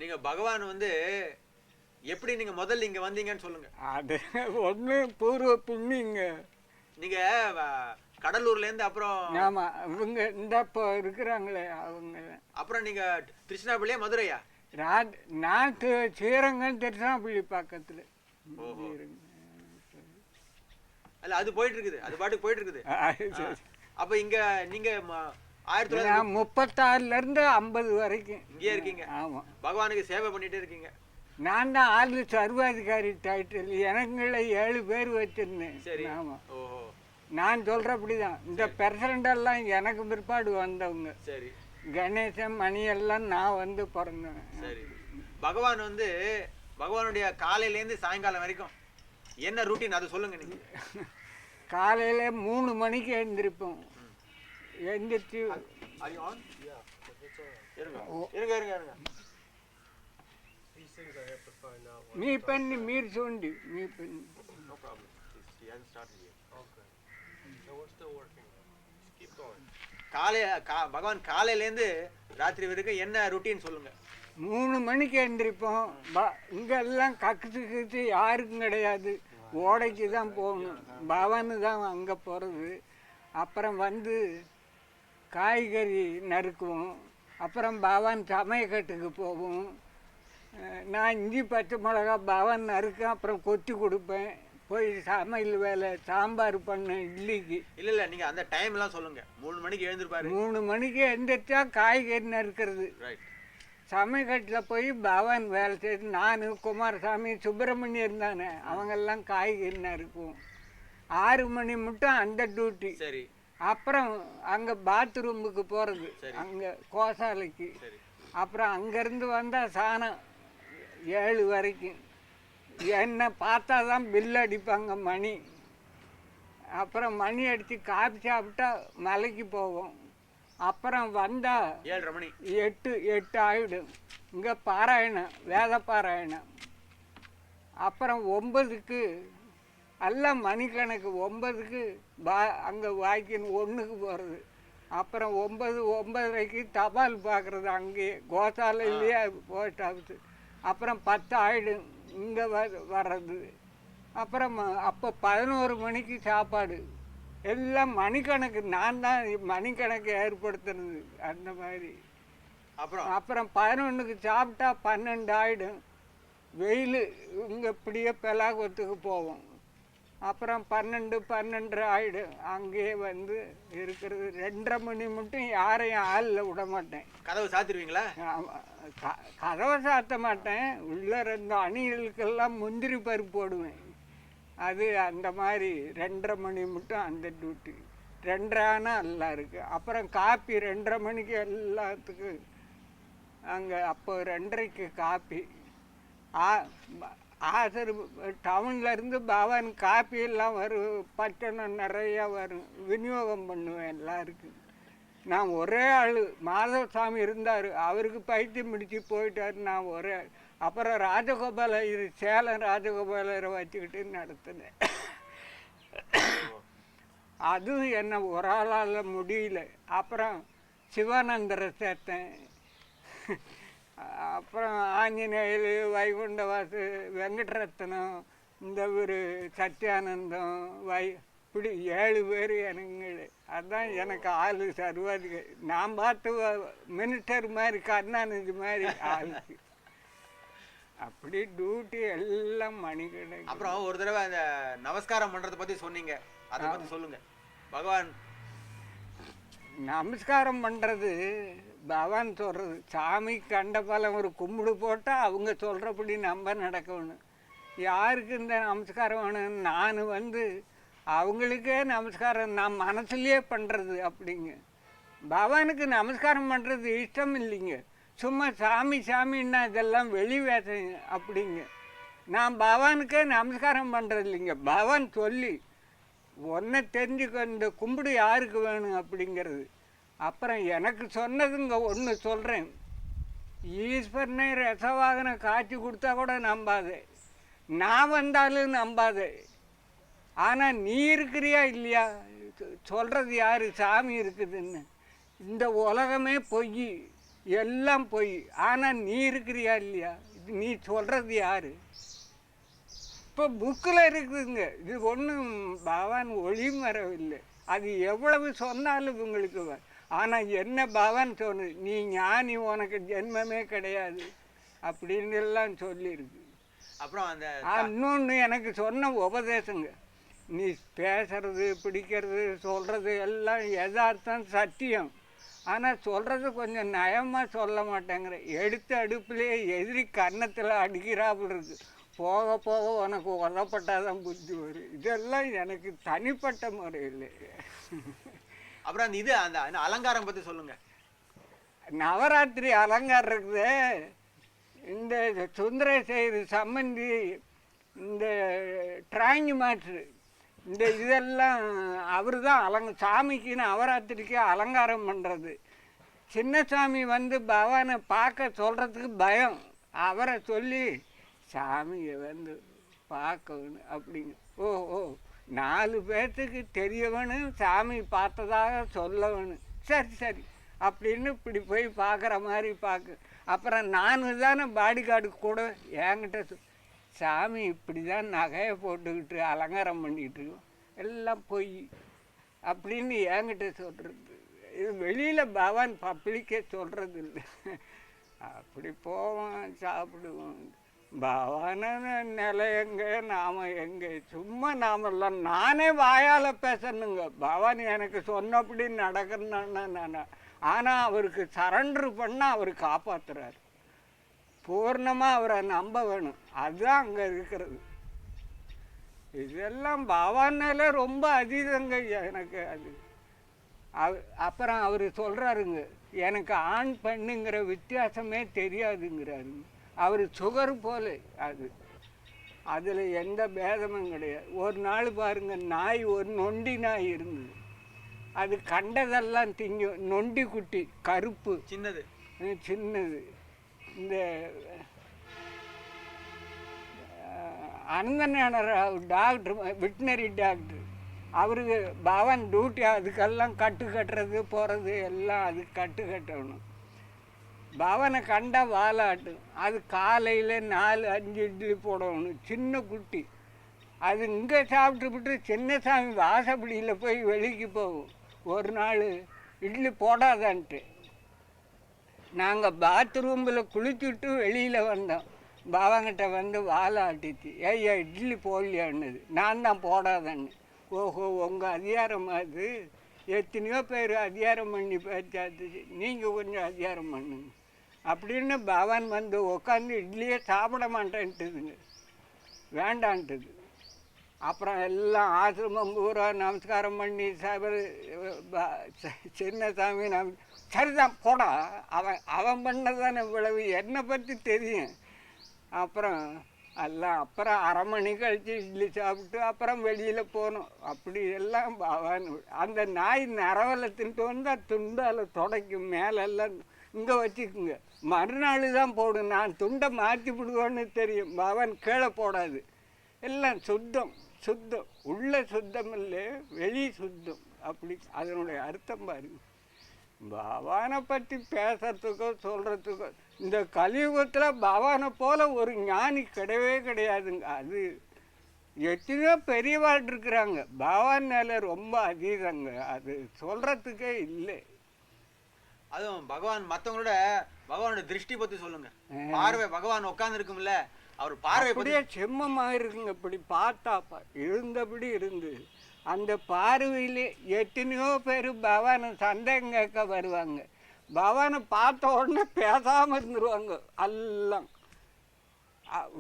நீங்க பகவான் வந்து எப்படி நீங்க முதல்ல இங்க வந்தீங்கன்னு சொல்லுங்க. அது ஒன்று பூர்வ புண்ணியங்க. நீங்க கடலூர்ல இருந்து அப்புறம் ஆமாம், இவங்க இந்த இப்போ இருக்கிறாங்களே அவங்க. அப்புறம் நீங்க திருச்சிராப்பள்ளியா மதுரையா? நாட்டு ஸ்ரீரங்கம் திருச்சிராப்பள்ளி பக்கத்தில். ஓஹோ. அல்ல அது போயிட்டு இருக்குது, அது பாட்டுக்கு போயிட்டு இருக்குது. அப்ப இங்க நீங்க 1936 50 வரைக்கும் இங்கே இருக்கீங்க. ஆமாம், பகவானுக்கு சேவை பண்ணிட்டே இருக்கீங்க. நான் தான் ஆளு சர்வாதிகாரி டைட்டில், எனக்குள்ள 7 பேர் வச்சிருந்தேன். சரி. ஆமாம். ஓஹோ. நான் சொல்கிறபடி தான் இந்த பிரசிடண்டெல்லாம் எனக்கு பிற்பாடு வந்தவங்க. சரி. கணேசன் மணி எல்லாம் நான் வந்து பிறந்தேன். சரி. பகவான் வந்து பகவானுடைய காலையிலேருந்து சாயங்காலம் வரைக்கும் என்ன ரூட்டீன் அதை சொல்லுங்க நீங்க. காலையில் 3 மணிக்கு எழுந்திருப்போம். எழுந்திரிச்சு మీ పని మీరు చూడండి, మీ పని. பகவான் காலையிலேருந்து ராத்திரி வரைக்கும் என்ன ருட்டீன் சொல்லுங்க. 3 மணிக்கு எழுந்திரிப்போம். இங்கெல்லாம் கக்குத்து யாருக்கும் கிடையாது, ஓடைக்கு தான் போகணும். பவனு தான் அங்கே போகிறது. அப்புறம் வந்து காய்கறி நறுக்குவோம். அப்புறம் பவன் சமையக்கட்டுக்கு போவோம். நான் இஞ்சி பச்சை மிளகா பவன் நறுக்கேன், அப்புறம் கொத்தி கொடுப்பேன். போய் சமையல் வேலை, சாம்பார் பண்ணேன் இட்லிக்கு. இல்லை நீங்கள் அந்த டைம்லாம் சொல்லுங்கள். 3 மணிக்கு எழுந்திருப்பாரு. 3 மணிக்கு எழுந்திரிச்சா காய்கறி நறுக்கிறது. சமையக்கட்டில் போய் பவன் வேலை செய்து நான், குமாரசாமி, சுப்பிரமணியம் இருந்தானே, அவங்கெல்லாம் காய்கறி நறுக்குவோம். 6 மணி மட்டும் அந்த டியூட்டி. சரி. அப்புறம் அங்கே பாத்ரூமுக்கு போகிறது, அங்கே கோசாலைக்கு. அப்புறம் அங்கேருந்து வந்தால் சாணம் 7 வரைக்கும். என்னை பார்த்தா தான் பில் அடிப்பாங்க மணி. அப்புறம் மணி அடித்து காப்பி சாப்பிட்டா மலைக்கு போவோம். அப்புறம் வந்தால் 7:30 மணி, 8 ஆகிடும். இங்கே பாராயணம், வேத பாராயணம். அப்புறம் 9க்கு எல்லாம் மணிக்கணக்கு. 9க்கு அங்கே வாய்க்கின் 1க்கு போகிறது. அப்புறம் 9:30க்கு தபால் பார்க்குறது அங்கேயே கோசாலையிலேயே போஸ்ட் ஆஃபீஸு. அப்புறம் 10 ஆகிடும் இங்கே வர்றது. அப்புறம் அப்போ 11 மணிக்கு சாப்பாடு. எல்லாம் மணிக்கணக்கு. நான் தான் மணிக்கணக்கு ஏற்படுத்துறது அந்த மாதிரி. அப்புறம் 11க்கு சாப்பிட்டா 12 ஆகிடும். வெயில் இங்கே இப்படியே பெலாகத்துக்கு போவோம். அப்புறம் 12:30 ஆகிடும். அங்கேயே வந்து இருக்கிறது. 2:30 மணி மட்டும் யாரையும் ஆளில் விட மாட்டேன். கதவை சாத்திடுவீங்களா? கதவை சாத்த மாட்டேன். உள்ளே இருந்த அணிகளுக்கெல்லாம் முந்திரி பருப்பு போடுவேன். அது அந்த மாதிரி 2:30 மணி மட்டும் அந்த டியூட்டி. 2:30 ஆனால் எல்லாம் இருக்குது. அப்புறம் காப்பி 2:30 மணிக்கு எல்லாத்துக்கும் அங்கே. அப்போ 2:30க்கு காப்பி. டவுன்லேருந்து பவன் காப்பி எல்லாம் வரும், பட்டணம் நிறையா வரும். விநியோகம் பண்ணுவேன் எல்லாருக்கும். நான் ஒரே ஆள். மாதவசாமி இருந்தார், அவருக்கு பைத்தியம் முடிச்சு போயிட்டார். நான் ஒரே. அப்புறம் ராஜகோபால, இது சேலம் ராஜகோபாலரை வச்சுக்கிட்டு நடத்தினேன். அதுவும் என்ன ஒரு ஆளால் முடியல. அப்புறம் சிவானந்தரை சேர்த்தேன். அப்புறம் ஆஞ்சநேயர், வைகுண்டவாசு, வெங்கடரத்னம், இந்த ஒரு சத்யானந்தம், இப்படி 7 பேர் எனக்கு. அதுதான் எனக்கு ஆளு சர்வாதிகாரி. நான் பார்த்து மினிஸ்டர் மாதிரி, கருணாநிதி மாதிரி ஆளுக்கு. அப்படி டியூட்டி எல்லாம் மணிக்கணக்கு. அப்புறம் ஒரு தடவை அந்த நமஸ்காரம் பண்ணுறதை பற்றி சொன்னீங்க, அதை பற்றி சொல்லுங்க. பகவான் நமஸ்காரம் பண்ணுறது பகவான் சொல்கிறது. சாமி கண்ட பலம் ஒரு கும்பிடு போட்டால் அவங்க சொல்கிறபடி நம்ம நடக்கணும். யாருக்கு இந்த நமஸ்காரம் வேணும்? நான் வந்து அவங்களுக்கே நமஸ்காரம் நான் மனசுலேயே பண்ணுறது அப்படிங்க. பகவானுக்கு நமஸ்காரம் பண்ணுறது இஷ்டம் இல்லைங்க. சும்மா சாமி சாமின்னா இதெல்லாம் வெளி வேஷங்க அப்படிங்க. நான் பகவானுக்கே நமஸ்காரம் பண்ணுறது இல்லைங்க. பகவான் சொல்லி ஒன்றை தெரிஞ்சுக்க, இந்த கும்பிடு யாருக்கு வேணும் அப்படிங்கிறது. அப்புறம் எனக்கு சொன்னதுங்க ஒன்று சொல்கிறேன். ஈஸ்வரனை ரசவாதனை காட்சி கொடுத்தா கூட நம்பாதே, நான் வந்தாலும் நம்பாதே. ஆனால் நீ இருக்கிறியா இல்லையா? சொல்கிறது யார்? சாமி இருக்குதுன்னு. இந்த உலகமே பொய். எல்லாம் பொய். ஆனால் நீ இருக்கிறியா இல்லையா? இது நீ சொல்கிறது யாரு? இப்போ புக்கில் இருக்குதுங்க. இது ஒன்றும் பகவான் ஒளிமறவில்லை. அது எவ்வளவு சொன்னாலும் உங்களுக்கு ஆனால் என்ன பகவான் சொன்னது, நீ ஞானி, உனக்கு ஜென்மமே கிடையாது அப்படின்னு எல்லாம் சொல்லியிருக்கு. அப்புறம் அந்த இன்னொன்று எனக்கு சொன்ன உபதேசங்க, நீ பேசுறது பிடிக்கிறது சொல்கிறது எல்லாம் யதார்த்தம் சத்தியம். ஆனால் சொல்கிறது கொஞ்சம் நயமாக சொல்ல மாட்டேங்கிற. எடுத்த அடுப்புலேயே எதிரி கன்னத்தில் அடிக்கிறாப்புல இருக்கு. போக போக உனக்கு உதப்பட்டாதான் புத்தி வரும். இதெல்லாம் எனக்கு தனிப்பட்ட முறையில். அப்புறம் அந்த இது அந்த அலங்காரம் பற்றி சொல்லுங்க. நவராத்திரி அலங்காரம் இருக்குது. இந்த சுந்தரேசர் சம்பந்தி, இந்த டிராயிங் மாஸ்டர், இந்த இதெல்லாம் அவர் தான் சாமிக்கு நவராத்திரிக்கு அலங்காரம் பண்ணுறது. சின்னசாமி வந்து பகவானை பார்க்க சொல்கிறதுக்கு பயம். அவரை சொல்லி சாமியை வந்து பார்க்கணும் அப்படிங்க. ஓ ஓ 4 பேர்த்துக்கு தெரியவனும் சாமி பார்த்ததாக சொல்லவனு. சரி சரி அப்படின்னு இப்படி போய் பார்க்குற மாதிரி பார்க்க. அப்புறம் நான் தானே பாடி கார்டு கூட என்கிட்ட சாமி இப்படி தான் நகையை போட்டுக்கிட்டு அலங்காரம் பண்ணிக்கிட்டு இருக்கோம், எல்லாம் பொய் அப்படின்னு என்கிட்ட சொல்கிறது. இது வெளியில் பகவான் பப்ளிக்கே சொல்கிறது இல்லை. அப்படி போவோம், சாப்பிடுவோம். பகவான நிலை எங்கே, நாம் எங்கே? சும்மா நாமெல்லாம் நானே வாயால் பேசணுங்க. பகவான் எனக்கு சொன்னபடி நடக்கணுன்னா நான். ஆனால் அவருக்கு சரண்டர் பண்ணால் அவர் காப்பாற்றுறாரு. பூர்ணமாக அவரை நம்ப வேணும். அதுதான் அங்கே இருக்கிறது. இதெல்லாம் பகவானால ரொம்ப அதீதங்க எனக்கு அது. அப்புறம் அவர் சொல்கிறாருங்க, எனக்கு ஆண் பெண்ணுங்கிற வித்தியாசமே தெரியாதுங்கிறாருங்க. அவர் சுகர் போல அது, அதில் எந்த பேதமும் கிடையாது. ஒரு நாள் பாருங்கள், நாய், ஒரு நொண்டி நாய் இருந்தது. அது கண்டதெல்லாம் திங்கும். நொண்டி குட்டி, கருப்பு, சின்னது சின்னது. இந்த அனந்தஞான டாக்டர், வெட்டினரி டாக்டர், அவருக்கு பவன் டியூட்டி, அதுக்கெல்லாம் கட்டு கட்டுறது போகிறது எல்லாம் அதுக்கு கட்டு கட்டணும். பவனை கண்டா வாலாட்டும். அது காலையில் 4-5 இட்லி போடணும். சின்ன குட்டி அது இங்கே சாப்பிட்டுவிட்டு சின்னசாமி வாசப்படியில் போய் வெளிக்கு போகும். ஒரு நாள் இட்லி போடாதான்ட்டு நாங்கள் பாத்ரூமில் குளிச்சுட்டு வெளியில் வந்தோம். பவங்கிட்ட வந்து வாலாட்டிச்சு, ஏய்யா இட்லி போடலையான்னுது. நான் தான் போடாதேன்னு. ஓஹோ, உங்கள் அதிகாரம் அது, எத்தனையோ பேர் அதிகாரம் பண்ணி பேச்சாச்சு, நீங்கள் கொஞ்சம் அதிகாரம் பண்ணுங்க அப்படின்னு பவன் வந்து உட்காந்து இட்லியே சாப்பிட மாட்டேன்ட்டுதுங்க, வேண்டான்ட்டுது. அப்புறம் எல்லாம் ஆசிரமம் பூரா நமஸ்காரம் பண்ணி சின்னசாமி சரிதான் போடா, அவன் பண்ணதானே இவ்வளவு, என்னை பற்றி தெரியும். அப்புறம் அப்புறம் 1/2 மணி கழித்து இட்லி சாப்பிட்டு அப்புறம் வெளியில் போனோம். அப்படி எல்லாம் பகவான். அந்த நாய் நரவலை தின்ட்டு வந்தால் துண்டால் துடைக்கும், மேலெல்லாம் இங்கே வச்சுக்குங்க, மறுநாள் தான் போடும். நான் துண்டை மாற்றி விடுவேன்னு தெரியும். பகவான் கீழே போடாது. எல்லாம் சுத்தம் சுத்தம், உள்ள சுத்தம் இல்லை, வெளி சுத்தம். அப்படி அதனுடைய அர்த்தம் பாருங்க. பகவானை பற்றி பேசுறதுக்கோ சொல்கிறதுக்கோ இந்த கலியுகத்தில் பகவானை போல் ஒரு ஞானி கிடையவே கிடையாதுங்க. அது எத்தனையோ பெரியவாள் இருக்கிறாங்க, பகவான் மேலே ரொம்ப அதீதங்க. அது சொல்கிறதுக்கே இல்லை. அதுவும் பகவான் மற்றவங்களோட பகவானோட திருஷ்டி பற்றி சொல்லுங்க. பார்வை பகவான் உட்கார்ந்து இருக்கும்ல, அவர் பார்வை அப்படியே செம்மமாக இருக்குங்க. இப்படி பார்த்தா இருந்தபடி இருந்து அந்த பார்வையிலே எத்தனையோ பேர் பகவானை சந்தேகம் கேட்க வருவாங்க. பகவானை பார்த்த உடனே பேசாமல் இருந்துருவாங்க. எல்லாம்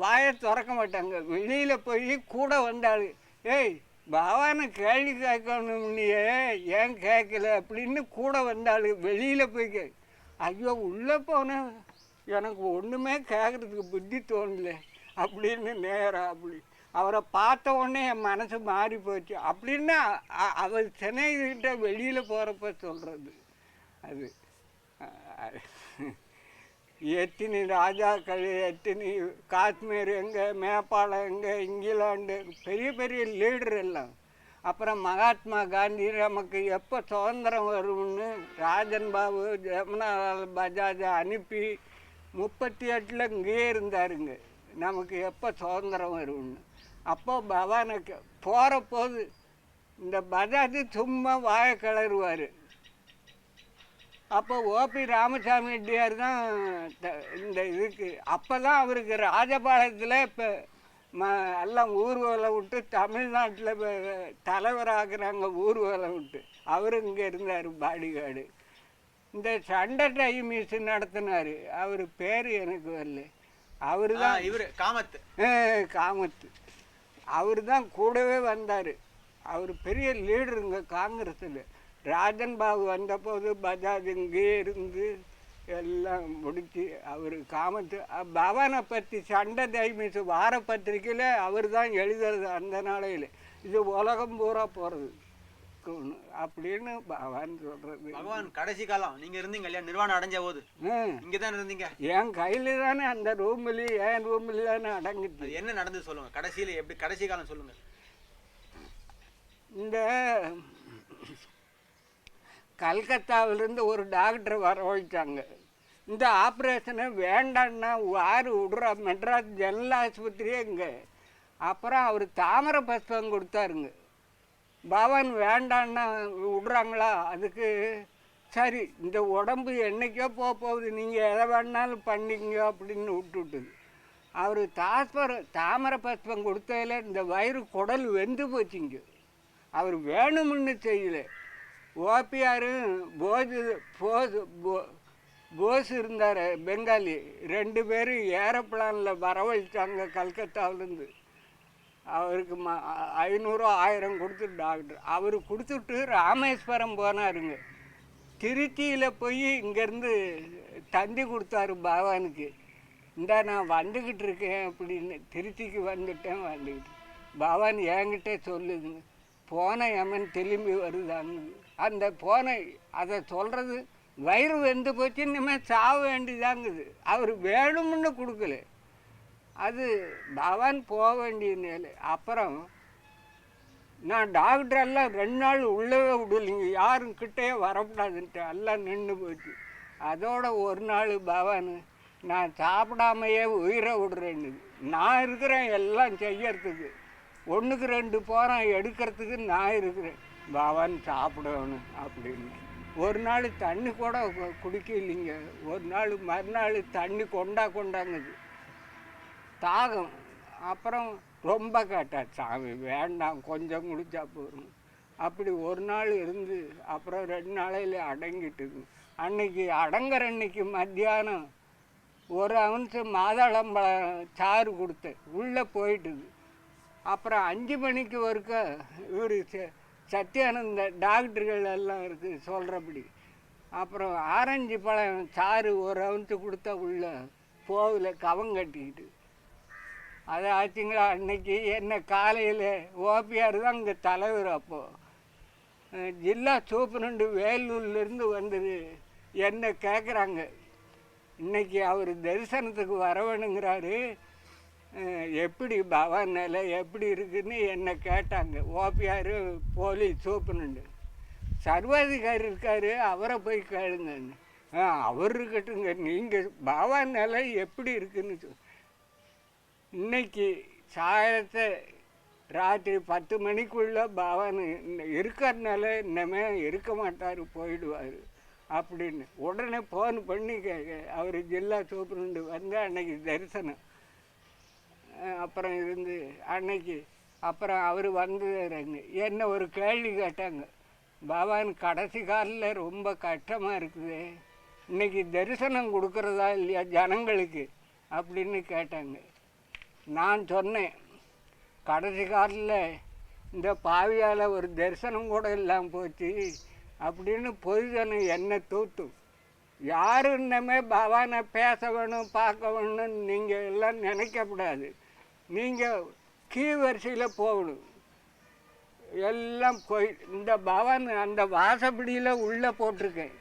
வாயை திறக்க மாட்டாங்க. வெளியில் போய் கூட வந்தாள், ஏய் பகவானை கேள்வி கேட்கணும்னியே ஏன் கேட்கல அப்படின்னு கூட வந்தாள். வெளியில் போய் ஐயோ உள்ளே போனேன், எனக்கு ஒன்றுமே கேட்குறதுக்கு புத்தி தோணலை அப்படின்னு நேராக அப்படி அவரை பார்த்த உடனே என் மனசு மாறி போச்சு அப்படின்னா அவர் சென்னைக்கிட்ட வெளியில் போகிறப்ப சொல்கிறது. அது எத்தனை ராஜாக்கள், எத்தனை காஷ்மீர் எங்கே, நேபாளம் எங்கே, இங்கிலாந்து பெரிய பெரிய லீடர் எல்லாம் அப்புறம் மகாத்மா காந்தி நமக்கு எப்போ சுதந்திரம் வரும்னு ராஜன் பாபு ஜமுனாலால் பஜாஜை அனுப்பி 38 இங்கேயே இருந்தாருங்க. நமக்கு எப்போ சுதந்திரம் வரும்னு. அப்போ பவானுக்கு போகிற போது இந்த பஜாஜ் சும்மா வாயை கிளறுவார். அப்போ ஓபி ராமசாமி ரெட்டியார் தான் இந்த இதுக்கு அப்போ தான் அவருக்கு ராஜபாளையத்தில் இப்போ எல்லாம் ஊர்வலம் விட்டு தமிழ்நாட்டில் தலைவராகிறாங்க ஊர்வலம் விட்டு. அவர் இங்கே இருந்தார் பாடிகார்டு. இந்த சண்டை டைமிஸ் நடத்தினார். அவர் பேர் எனக்கு வரல. அவர் தான் இவர் காமத்து. காமத்து அவர் தான் கூடவே வந்தார். அவர் பெரிய லீடருங்க காங்கிரஸில். ராஜன் பாபு வந்தபோது பஜாஜ் இங்கே இருந்து எல்லாம் முடிச்சு அவர் காமத்து பவனை பற்றி சண்டை டைமிஸ் வார பத்திரிக்கையில் அவர் தான் எழுதுறது அந்த நாளையில். இது உலகம் பூரா போகிறது அப்படின்னு பவான் சொல்கிறது. பகவான் கடைசி காலம் நீங்கள் இருந்தீங்க இல்லையா நிர்வாணம் அடைஞ்ச போது? இங்கே தான் இருந்தீங்க. என் கையில் தானே அந்த ரூம்லேயே என் ரூமில் தானே அடங்குச்சு. என்ன நடந்து சொல்லுங்கள் கடைசியில், எப்படி கடைசி காலம் சொல்லுங்கள். இந்த கல்கத்தாவிலேருந்து ஒரு டாக்டரை வரவழைச்சாங்க. இந்த ஆப்ரேஷனை வேண்டான்னா யார் விடுறா, மெட்ராஸ் ஜெனரல் ஆஸ்பத்திரியே இங்கே. அப்புறம் அவர் தாமரை பஸ்பம் கொடுத்தாருங்க. பவன் வேண்டான்னா விடுறாங்களா? அதுக்கு சரி இந்த உடம்பு என்றைக்கோ போகுது, நீங்கள் எதை வேணாலும் பண்ணிங்க அப்படின்னு விட்டுவிட்டுது. அவர் தாமரை பஸ்பம் கொடுத்ததில் இந்த வயிறு குடல் வெந்து போச்சுங்க. அவர் வேணும்னு செய்யலை. ஓபிஆரும் போஸ் இருந்தார் பெங்காலி. 2 பேரும் ஏரோப்ளானில் வரவழைச்சாங்க கல்கத்தாவிலேருந்து. அவருக்கு 500 1000 கொடுத்து டாக்டர் அவர் கொடுத்துட்டு ராமேஸ்வரம் போனாருங்க. திருச்சியில் போய் இங்கேருந்து தந்தி கொடுத்தாரு பவானுக்கு. நான் வந்துக்கிட்டு இருக்கேன் அப்படின்னு. திருச்சிக்கு வந்துக்கிட்டு பவான் என்கிட்ட சொல்லுதுங்க, போன எமன் திரும்பி வருதாங்க. அந்த போன அதை சொல்கிறது வயிறு வெந்து போச்சு, இனிமேல் சாக வேண்டியதாங்குது. அவர் வேணும்னு கொடுக்கல. அது பவான் போக வேண்டிய நிலை. அப்புறம் நான் டாக்டரெல்லாம் 2 நாள் உள்ளவே விடலைங்க, யாரும் கிட்டேயே வரக்கூடாதுன்ட்டு எல்லாம் நின்று போச்சு. அதோட ஒரு நாள் பவான் நான் சாப்பிடாமையே உயிரை விடுறேன்னு. நான் இருக்கிறேன் எல்லாம் செய்யறதுக்கு, 1க்கு 2 போகிறேன் எடுக்கிறதுக்கு நான் இருக்கிறேன். பவான் சாப்பிடணும் அப்படின்னு. ஒரு நாள் தண்ணி கூட குடிக்க இல்லைங்க. ஒரு நாள் மறுநாள் தண்ணி கொண்டாங்குது தாகம். அப்புறம் ரொம்ப கேட்டார், சாமி வேண்டாம் கொஞ்சம் குடிச்சா போதும். அப்படி ஒரு நாள் இருந்து அப்புறம் 2 நாளையில் அடங்கிட்டுது. அன்னைக்கு அடங்குற அன்னைக்கு மத்தியானம் 1 அவுன்ஸ் மாதாளம்பழம் சாறு கொடுத்தேன், உள்ளே போயிட்டுது. அப்புறம் 5 மணிக்கு ஒருக்க இவர் சத்யானந்த டாக்டர்கள் எல்லாம் இருக்குது சொல்கிறபடி. அப்புறம் ஆரஞ்சு பழம் சாறு 1 அவுன்ஸ் கொடுத்தா உள்ள போகல, கவம் கட்டிக்கிட்டு. அதை ஆச்சுங்களா. அன்னைக்கு என்ன காலையில் ஓபிஆர் தான் இங்கே தலைவர். அப்போது ஜில்லா சூப்பரண்டு வேலூர்லேருந்து வந்தது என்ன கேட்குறாங்க, இன்னைக்கு அவர் தரிசனத்துக்கு வரவேணுங்கிறாரு, எப்படி பவான் நிலை எப்படி இருக்குன்னு என்னை கேட்டாங்க. OPR police சூப்பரண்டு. சர்வாதிகாரி இருக்கார், அவரை போய் கேளுங்கன்னு. அவர் இருக்கட்டுங்க, நீங்கள் பவான் நிலை எப்படி இருக்குன்னு இன்னைக்கு சாயத்தை ராத்திரி 10 மணிக்குள்ளே பவான் இருக்கிறனால இன்னமே இருக்க மாட்டார், போயிடுவார் அப்படின்னு உடனே ஃபோன் பண்ணி கேட்க. அவர் ஜில்லா சூப்பரண்டு வந்து அன்னைக்கு தரிசனம். அப்புறம் இருந்து அன்னைக்கு அப்புறம் அவர் வந்ததுங்க. என்ன ஒரு கேள்வி கேட்டாங்க, பவான் கடைசி காலில் ரொம்ப கஷ்டமாக இருக்குது, இன்னைக்கு தரிசனம் கொடுக்குறதா இல்லையா ஜனங்களுக்கு அப்படின்னு கேட்டாங்க. நான் சொன்னேன், கடைசி காலில் இந்த பாவியால் ஒரு தரிசனம் கூட இல்லாமல் போச்சு அப்படின்னு பொதுஜனம் என்ன தூத்தும். யாரும் இன்னமே பவானை பேச வேணும் பார்க்க வேணும்னு நீங்கள் எல்லாம் நினைக்கக்கூடாது. நீங்கள் கீ வரிசையில் போகணும். எல்லாம் போய் இந்த பவான் அந்த வாசப்படியில் உள்ளே போட்டிருக்கேன்.